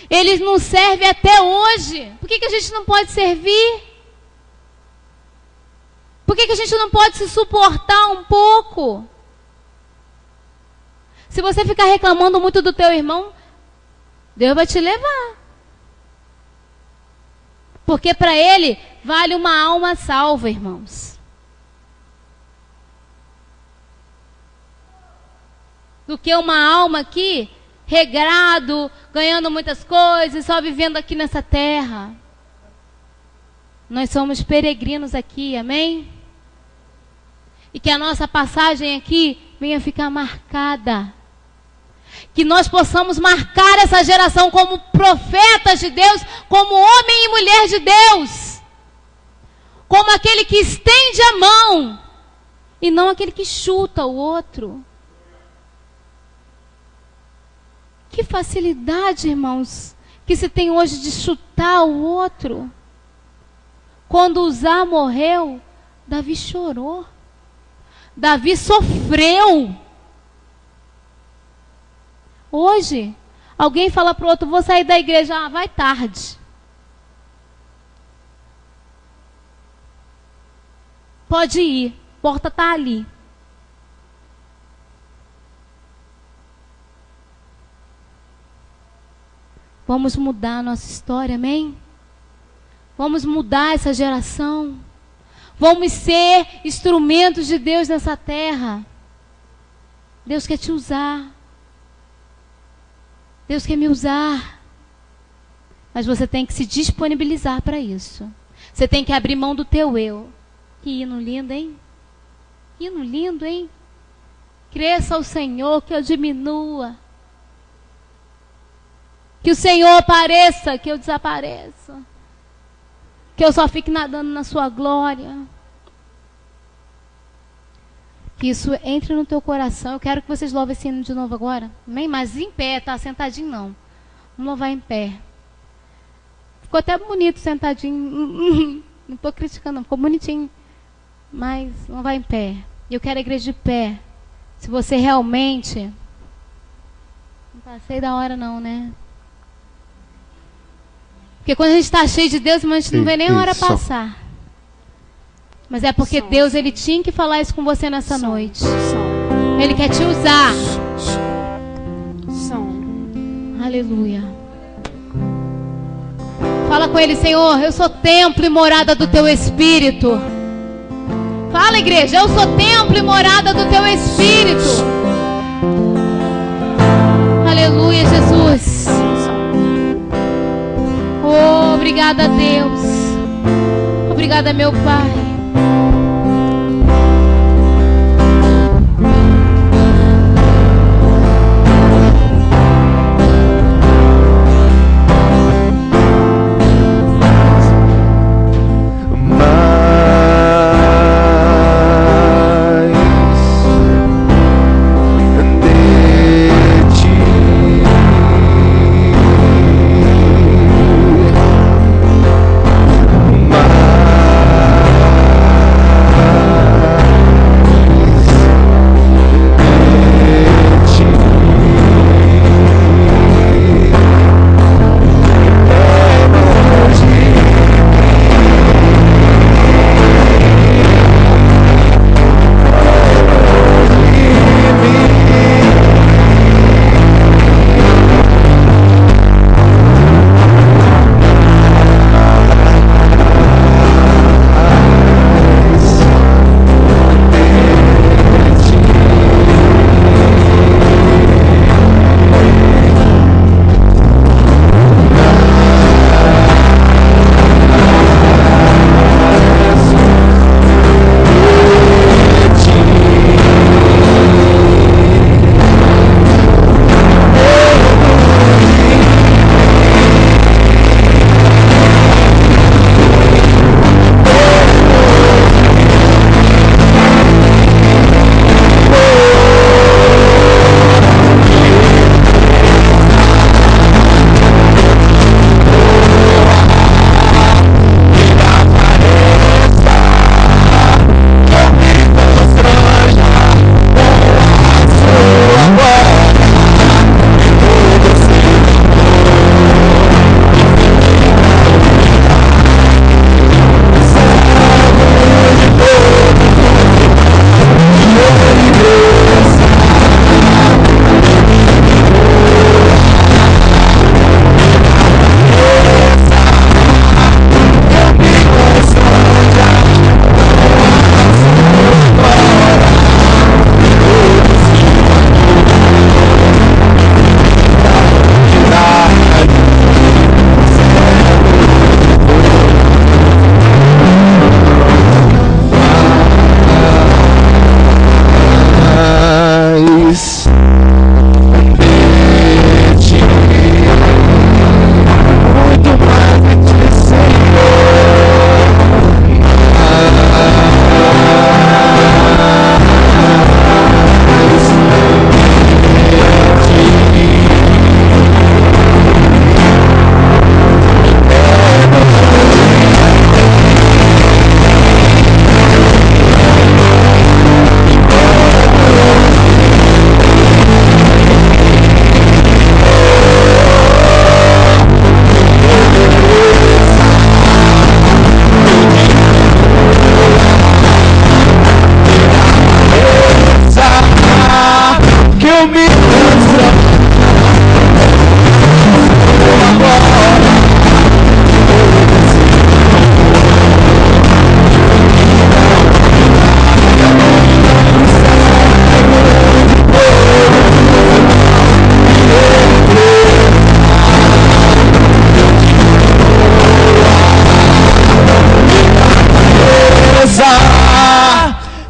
Ele nos serve até hoje. Por que a gente não pode servir? Por que a gente não pode se suportar um pouco? Se você ficar reclamando muito do teu irmão, Deus vai te levar. Porque para Ele vale uma alma salva, irmãos. Do que uma alma aqui, regrado, ganhando muitas coisas, só vivendo aqui nessa terra. Nós somos peregrinos aqui, amém? E que a nossa passagem aqui venha ficar marcada. Que nós possamos marcar essa geração como profetas de Deus, como homem e mulher de Deus. Como aquele que estende a mão e não aquele que chuta o outro. Que facilidade, irmãos, que se tem hoje de chutar o outro. Quando Uzá morreu, Davi chorou. Davi sofreu. Hoje, Alguém fala para o outro, vou sair da igreja. Ah, vai tarde. Pode ir, a porta está ali. Vamos mudar a nossa história, amém? Vamos mudar essa geração. Vamos ser instrumentos de Deus nessa terra. Deus quer te usar. Deus quer me usar. Mas você tem que se disponibilizar para isso. Você tem que abrir mão do teu eu. Que hino lindo, hein? Que hino lindo, hein? Cresça ao Senhor, que eu diminua. Que o Senhor apareça, que eu desapareça. Que eu só fique nadando na sua glória. Que isso entre no teu coração. Eu quero que vocês louvem esse hino de novo agora. Amém? Mas em pé, tá? Sentadinho não. Vamos louvar em pé. Ficou até bonito sentadinho. Não estou criticando, não. Ficou bonitinho. Mas não vai em pé. Eu quero a igreja de pé. Se você realmente... Não passei da hora não, né? Porque quando a gente está cheio de Deus, a gente não vê nem a hora passar. Mas é porque Deus, Ele tinha que falar isso com você nessa noite. Ele quer te usar. Aleluia. Fala com Ele, Senhor, eu sou templo e morada do Teu Espírito. Fala, igreja, eu sou templo e morada do Teu Espírito. Aleluia, Jesus. Oh, obrigada, Deus. Obrigada, meu Pai.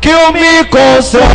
que eu me consagro.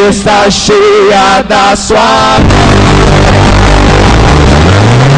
Está cheia da sua